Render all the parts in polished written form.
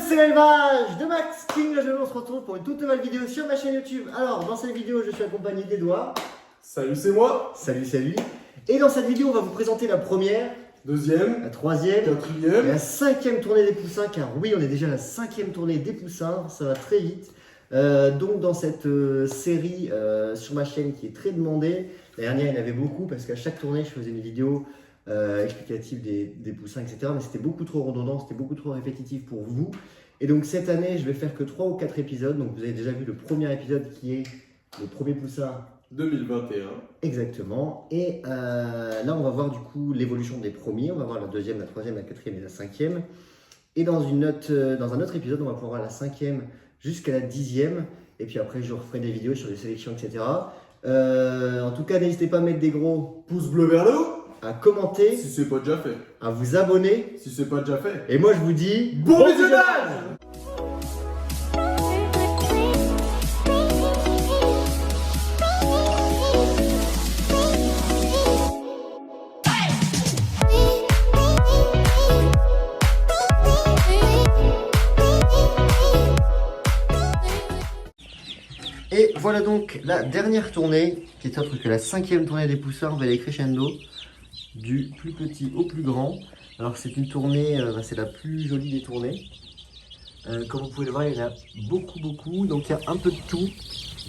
c'est l'élevage de Max King. Aujourd'hui, on se retrouve pour une toute nouvelle vidéo sur ma chaîne YouTube. Alors, dans cette vidéo, je suis accompagné d'Edouard. Salut, c'est moi. Salut, salut. Et dans cette vidéo, on va vous présenter la première, Deuxième, la troisième, et quatrième. la cinquième tournée des poussins. Car oui, on est déjà à la cinquième tournée des poussins. Ça va très vite. Donc, dans cette série sur ma chaîne qui est très demandée, la dernière, il y en avait beaucoup parce qu'à chaque tournée, je faisais une vidéo explicative des poussins, etc. Mais c'était beaucoup trop redondant, c'était beaucoup trop répétitif pour vous. Et donc cette année, je vais faire que 3 ou 4 épisodes. Donc vous avez déjà vu le premier épisode qui est le premier poussin 2021. exactement. Et là, on va voir du coup l'évolution des premiers. On va voir la deuxième, la troisième, la quatrième et la cinquième. Et dans un autre épisode, on va pouvoir voir la cinquième jusqu'à la 10e. Et puis après, je referai des vidéos sur les sélections, etc. En tout cas, n'hésitez pas à mettre des gros Pouce bleu vers le haut. à commenter, Si c'est pas déjà fait. à vous abonner. Si c'est pas déjà fait. Et moi, je vous dis Bon visionnage. Et voilà donc la dernière tournée, qui est autre que la cinquième tournée des poussins. On va aller crescendo du plus petit au plus grand. Alors c'est une tournée, c'est la plus jolie des tournées. Comme vous pouvez le voir, il y en a beaucoup, donc il y a un peu de tout.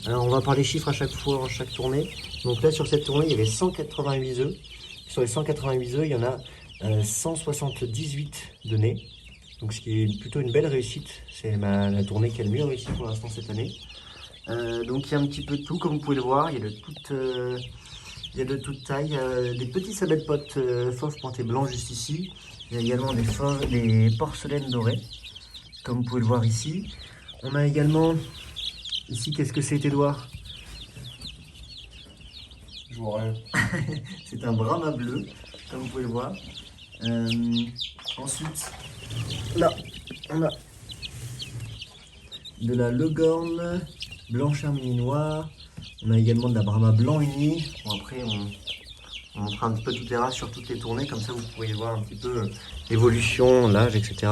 Alors on va parler chiffres à chaque fois, en chaque tournée. Donc là sur cette tournée, il y avait 188 œufs. Sur les 188 œufs, il y en a 178 donnés. Donc ce qui est plutôt une belle réussite. C'est la tournée qui a le mieux réussi pour l'instant cette année. Donc il y a un petit peu de tout, comme vous pouvez le voir, il y a de toute taille, des petits sabets de potes fauves pointés blancs juste ici. Il y a également des porcelaines dorées, comme vous pouvez le voir ici. On a également, ici, qu'est-ce que c'est, Edouard? Je vois rien. C'est un brahma bleu, comme vous pouvez le voir. Ensuite, là, on a de la Leghorn blanche harmonie noire. On a également de la Brahma blanc uni. Bon, après, on montrera un petit peu toutes les races sur toutes les tournées, comme ça vous pouvez voir un petit peu l'évolution, l'âge, etc.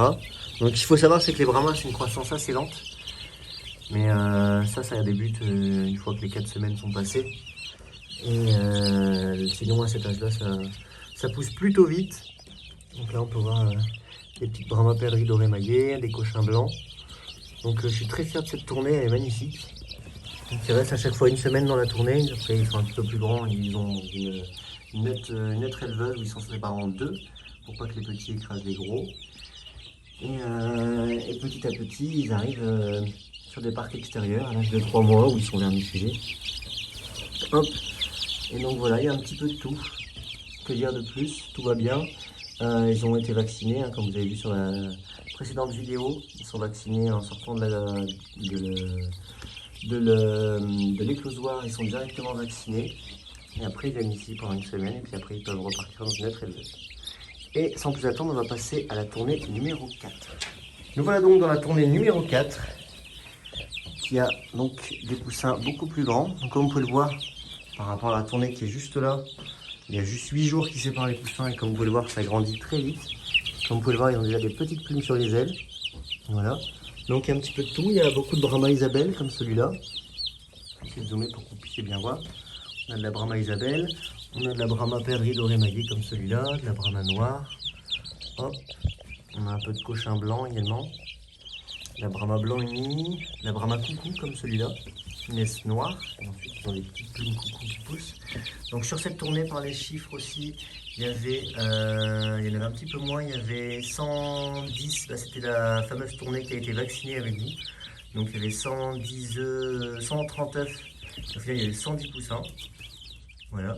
Donc il faut savoir, c'est que les Brahmas, c'est une croissance assez lente. Mais ça débute une fois que les 4 semaines sont passées. Et sinon, à cet âge-là, ça pousse plutôt vite. Donc là, on peut voir des petites Brahma perdrix dorées maillées, des cochins blancs. Donc je suis très fier de cette tournée, elle est magnifique. Donc ils restent à chaque fois une semaine dans la tournée, après ils sont un petit peu plus grands, ils ont une autre éleveuse où ils sont séparés en deux pour pas que les petits écrasent les gros. Et petit à petit ils arrivent sur des parcs extérieurs à l'âge de 3 mois où ils sont vermifugés. Hop. Et donc voilà, il y a un petit peu de tout. Que dire de plus, tout va bien. Ils ont été vaccinés, hein, comme vous avez vu sur la précédente vidéo. Ils sont vaccinés en sortant de l'éclosoir, ils sont directement vaccinés. Et après, ils viennent ici pendant une semaine, et puis après, ils peuvent repartir dans une autre éleveuse. Et sans plus attendre, on va passer à la tournée numéro 4. Nous voilà donc dans la tournée numéro 4, qui a donc des poussins beaucoup plus grands. Donc, comme vous pouvez le voir, par rapport à la tournée qui est juste là, il y a juste 8 jours qui séparent les poussins, et comme vous pouvez le voir, ça grandit très vite. Comme vous pouvez le voir, ils ont déjà des petites plumes sur les ailes. Voilà. Donc il y a un petit peu de tout. Il y a beaucoup de Brahma Isabelle comme celui-là. Je vais essayer de zoomer pour que vous puissiez bien voir. On a de la Brahma Isabelle. On a de la Brahma perdrix dorée maillée comme celui-là. De la Brahma noire. Hop. On a un peu de cochin blanc également. De la Brahma blanc uni. De la Brahma coucou comme celui-là. Une S noire. Et ensuite, ils ont des petites plumes coucou qui poussent. Donc sur cette tournée, par les chiffres aussi, il y en avait un petit peu moins, il y avait 110, là c'était la fameuse tournée qui a été vaccinée avec vous. Donc il y avait 110 œufs, 130 œufs, au final il y avait 110 poussins. Voilà,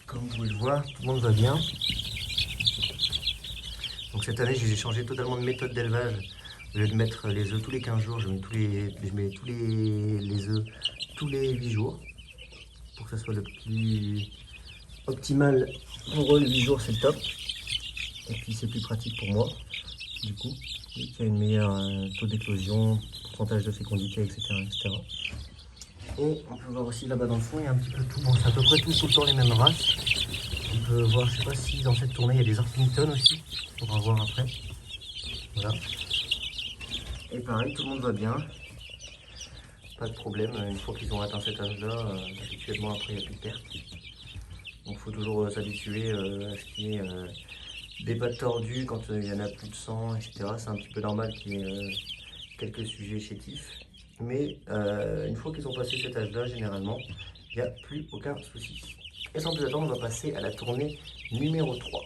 comme vous pouvez le voir, tout le monde va bien. Donc cette année j'ai changé totalement de méthode d'élevage. Au lieu de mettre les œufs tous les 15 jours, je mets tous les œufs tous les 8 jours. Pour que ça soit le plus optimal pour eux, les 8 jours c'est le top. Et puis c'est plus pratique pour moi, du coup. Il y a une meilleure taux d'éclosion, pourcentage de fécondité, etc., etc. Et on peut voir aussi là-bas dans le fond, il y a un petit peu tout. Bon, c'est à peu près tout le temps les mêmes races. On peut voir, je sais pas si dans cette tournée il y a des Orpington aussi. On va voir après. Voilà. Et pareil, tout le monde va bien. Pas de problème, une fois qu'ils ont atteint cet âge-là, habituellement après il n'y a plus de perte. Donc il faut toujours s'habituer à ce qui est des pattes tordues quand il y en a plus de sang, etc. C'est un petit peu normal qu'il y ait quelques sujets chétifs. Mais une fois qu'ils ont passé cet âge-là, généralement, il n'y a plus aucun souci. Et sans plus attendre, on va passer à la tournée numéro 3.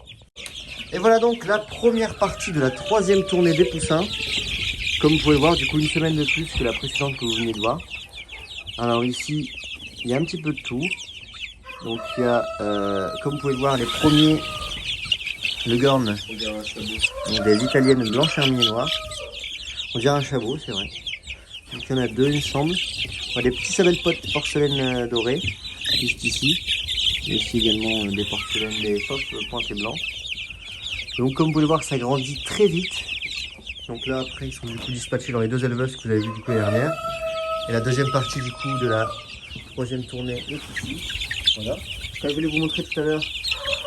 Et voilà donc la première partie de la troisième tournée des poussins. Comme vous pouvez le voir, du coup, une semaine de plus que la précédente que vous venez de voir. Alors ici, il y a un petit peu de tout. Donc il y a, comme vous pouvez le voir, les premiers Leghorn, donc des italiennes blanches herminées noires. On dirait un chabot, c'est vrai. Donc il y en a deux, il me semble. On a des petits sabelles de porcelaine dorée, juste ici. Et ici également des porcelaines, des fauves pointées blancs. Donc comme vous pouvez le voir, ça grandit très vite. Donc là après ils sont du coup dispatchés dans les deux éleveuses que vous avez vu du coup l'année dernière. Et la deuxième partie du coup de la troisième tournée est ici. Voilà. Comme je voulais vous montrer tout à l'heure,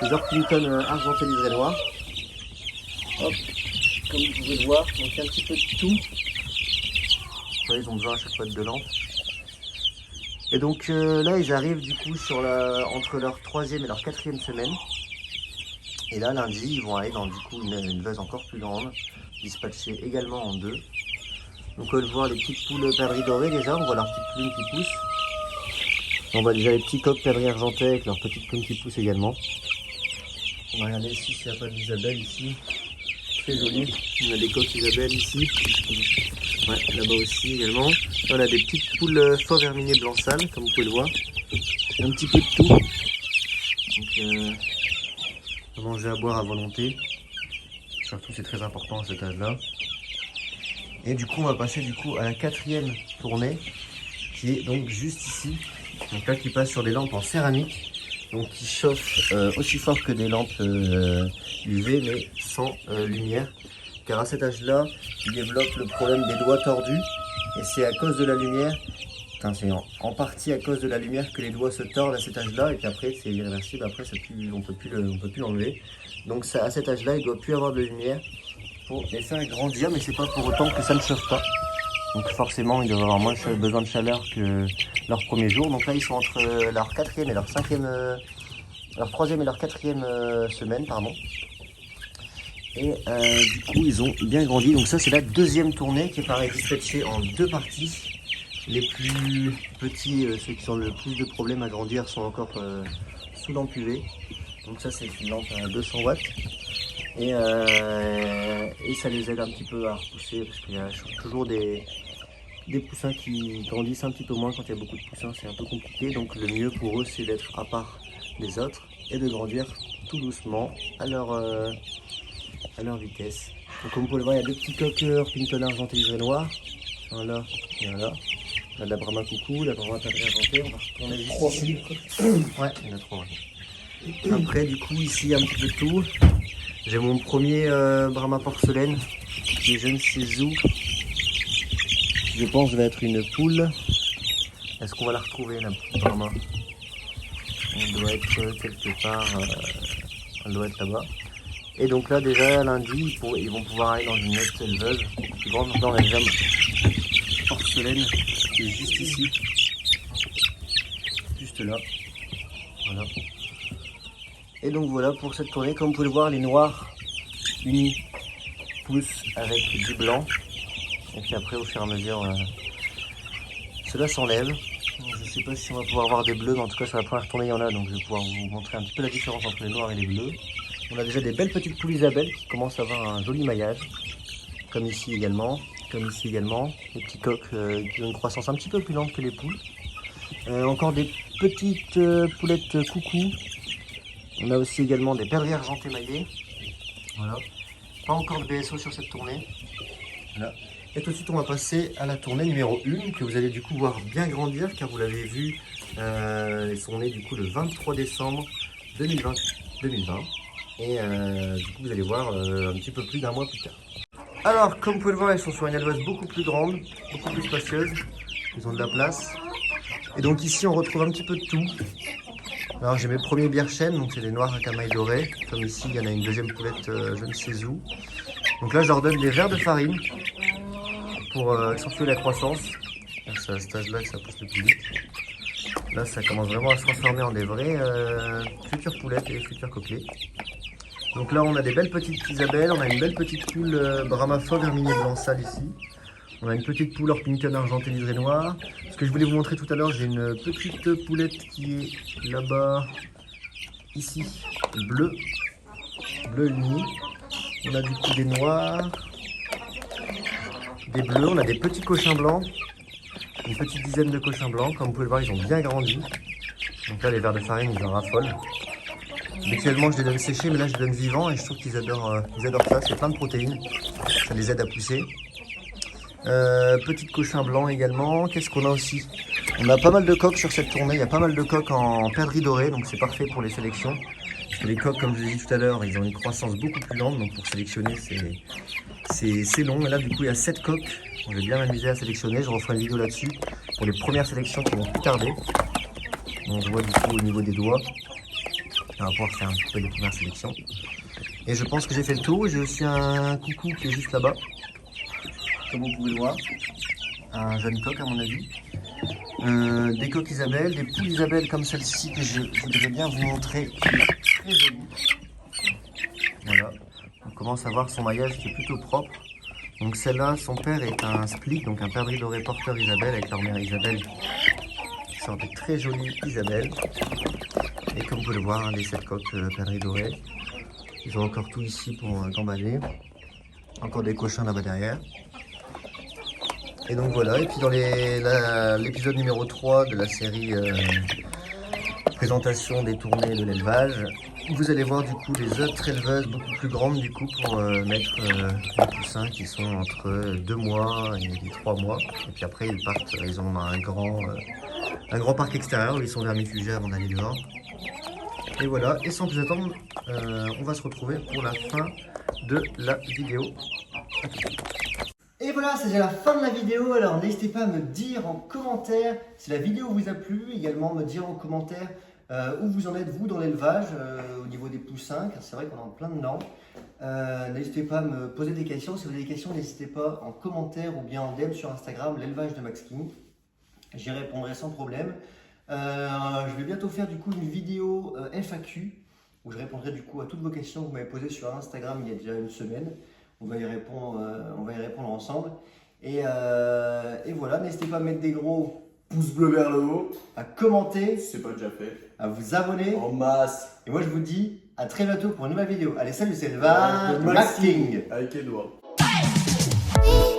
les Orpington argentés liseré noir. Hop, comme vous pouvez le voir, donc il y a un petit peu de tout. Voilà, ils ont besoin à chaque fois de 2 lampes. Et donc là ils arrivent du coup sur entre leur 3e et leur 4e semaine. Et là lundi ils vont aller dans du coup une élevage encore plus grande, dispatchée également en 2. Donc on va voir les petites poules perdrix dorées déjà, on voit leurs petites plumes qui poussent. On voit déjà les petits coqs perdrix argentés avec leurs petites plumes qui poussent également. On va regarder ici s'il n'y a pas d'Isabelle ici. Très joli. On a des coqs Isabelle ici. Ouais, là-bas aussi également. Là, on a des petites poules fauves herminées blanc sale, comme vous pouvez le voir. Un petit peu de tout. Donc à manger à boire à volonté. Surtout c'est très important à cet âge-là. Et du coup on va passer du coup à la 4e tournée, qui est donc juste ici. Donc là qui passe sur des lampes en céramique, donc qui chauffent aussi fort que des lampes UV mais sans lumière. Car à cet âge-là, ils développent le problème des doigts tordus et c'est à cause de la lumière, enfin c'est en partie à cause de la lumière que les doigts se tordent à cet âge-là et qu'après c'est irréversible, après on peut plus l'enlever. Donc ça, à cet âge-là, il ne doit plus avoir de lumière pour les faire grandir, mais c'est pas pour autant que ça ne chauffe pas. Donc forcément, ils doivent avoir moins besoin de chaleur que leur premier jour. Donc là, ils sont entre leur 4e et leur 5e, leur 3e et leur 4e semaine, pardon. Et du coup, ils ont bien grandi. Donc ça, c'est la 2e tournée qui est pareil dispatchée en 2 parties. Les plus petits, ceux qui ont le plus de problèmes à grandir, sont encore sous lampe UV. Donc ça, c'est une lampe à 200 watts. Et ça les aide un petit peu à repousser parce qu'il y a toujours des poussins qui grandissent un petit peu moins quand il y a beaucoup de poussins, c'est un peu compliqué. Donc le mieux pour eux, c'est d'être à part des autres et de grandir tout doucement à leur vitesse. Donc comme vous pouvez le voir, il y a 2 petits coqs Orpington argenté liseré noir. Un là et un là. On a de la Brahma coucou, la Brahma perdrix argentée. On va retourner juste ici. Ouais, il y en a 3. Ouais. Après, du coup, ici, il y a un petit peu de tout. J'ai mon premier Brahma porcelaine, qui est jeune Cézou. Je pense que va être une poule. Est-ce qu'on va la retrouver, la Brahma? Elle doit être quelque part. Elle doit être là-bas. Et donc là, déjà, lundi, ils vont pouvoir aller dans une autre éleveuse plus grande. Donc là, on a déjà porcelaine, qui est juste ici. Juste là. Voilà. Et donc voilà pour cette tournée, comme vous pouvez le voir, les noirs unis poussent avec du blanc. Et puis après, au fur et à mesure, cela s'enlève. Je ne sais pas si on va pouvoir voir des bleus, mais en tout cas sur la première tournée, il y en a. Donc je vais pouvoir vous montrer un petit peu la différence entre les noirs et les bleus. On a déjà des belles petites poules Isabelle qui commencent à avoir un joli maillage. Comme ici également. Les petits coqs qui ont une croissance un petit peu plus lente que les poules. Encore des petites poulettes coucou. On a aussi également des perdrix argentés maillés. Voilà. Pas encore de BSO sur cette tournée. Voilà. Et tout de suite, on va passer à la tournée numéro 1 que vous allez du coup voir bien grandir car vous l'avez vu, ils sont nés du coup le 23 décembre 2020. Et du coup, vous allez voir un petit peu plus d'un mois plus tard. Alors, comme vous pouvez le voir, ils sont sur une éleveuse beaucoup plus grande, beaucoup plus spacieuse. Ils ont de la place. Et donc ici, on retrouve un petit peu de tout. Alors j'ai mes premiers Bierchen, donc c'est des noirs à camaille dorée. Comme ici, il y en a une deuxième poulette jeune Cézou. Donc là, je leur donne des verres de farine. pour accentuer la croissance. C'est à cet âge-là que ça pousse le plus vite. Là, ça commence vraiment à se transformer en des vrais futures poulettes et futurs coquelets. Donc là, on a des belles petites Isabelles, on a une belle petite poule Brahma faux verminier blanc sale ici. On a une petite poule Orpington argenté liseré noir. Ce que je voulais vous montrer tout à l'heure, j'ai une petite poulette qui est là-bas, ici, bleu uni. On a du coup des noirs, des bleus, on a des petits cochins blancs, une petite dizaine de cochins blancs. Comme vous pouvez le voir, ils ont bien grandi. Donc là, les vers de farine, ils en raffolent. Habituellement, je les donne séchés, mais là, je les donne vivants et je trouve qu'ils adorent ça. C'est plein de protéines, ça les aide à pousser. Petit cochon blanc également. Qu'est-ce qu'on a aussi? On a pas mal de coqs sur cette tournée. Il y a pas mal de coqs en perdrix doré, donc c'est parfait pour les sélections. Parce que les coqs, comme je l'ai dit tout à l'heure, ils ont une croissance beaucoup plus lente, donc pour sélectionner, c'est long. Et là, du coup, il y a 7 coqs. On va bien m'amuser à sélectionner. Je referai une vidéo là-dessus pour les premières sélections qui vont plus tarder. On voit du coup au niveau des doigts. On va pouvoir faire un petit peu les premières sélections. Et je pense que j'ai fait le tour. J'ai aussi un coucou qui est juste là-bas, comme vous pouvez le voir. Un jeune coq à mon avis. Des coqs Isabelle, des poules Isabelle comme celle-ci que je voudrais bien vous montrer, qui est très jolie. Voilà, on commence à voir son maillage qui est plutôt propre. Donc celle-là, son père est un split, donc un perdrix doré porteur Isabelle avec leur mère Isabelle. Qui sont des très jolies Isabelle. Et comme vous pouvez le voir, hein, les 7 coqs perdrix dorés. Ils ont encore tout ici pour gambader. Encore des cochons là-bas derrière. Et donc voilà, et puis dans l'épisode numéro 3 de la série présentation des tournées de l'élevage, vous allez voir du coup les autres éleveuses beaucoup plus grandes du coup pour mettre les poussins qui sont entre 2 mois et 3 mois. Et puis après ils partent, ils ont un grand parc extérieur où ils sont vermifugés avant d'aller dehors. Et voilà, et sans plus attendre, on va se retrouver pour la fin de la vidéo. Et voilà, c'est déjà la fin de la vidéo, alors n'hésitez pas à me dire en commentaire si la vidéo vous a plu, également me dire en commentaire où vous en êtes vous dans l'élevage au niveau des poussins, car c'est vrai qu'on est en plein dedans. N'hésitez pas à me poser des questions, si vous avez des questions n'hésitez pas en commentaire ou bien en DM sur Instagram, l'élevage de Max King, j'y répondrai sans problème. Je vais bientôt faire du coup une vidéo FAQ où je répondrai du coup à toutes vos questions que vous m'avez posées sur Instagram il y a déjà une semaine. On va y répondre ensemble. Et voilà, n'hésitez pas à mettre des gros pouces bleus vers le haut, à commenter, Si c'est pas déjà fait. à vous abonner. En masse. Et moi je vous dis à très bientôt pour une nouvelle vidéo. Allez, salut, c'est l'élevage de Max King. Avec Edouard. Hey!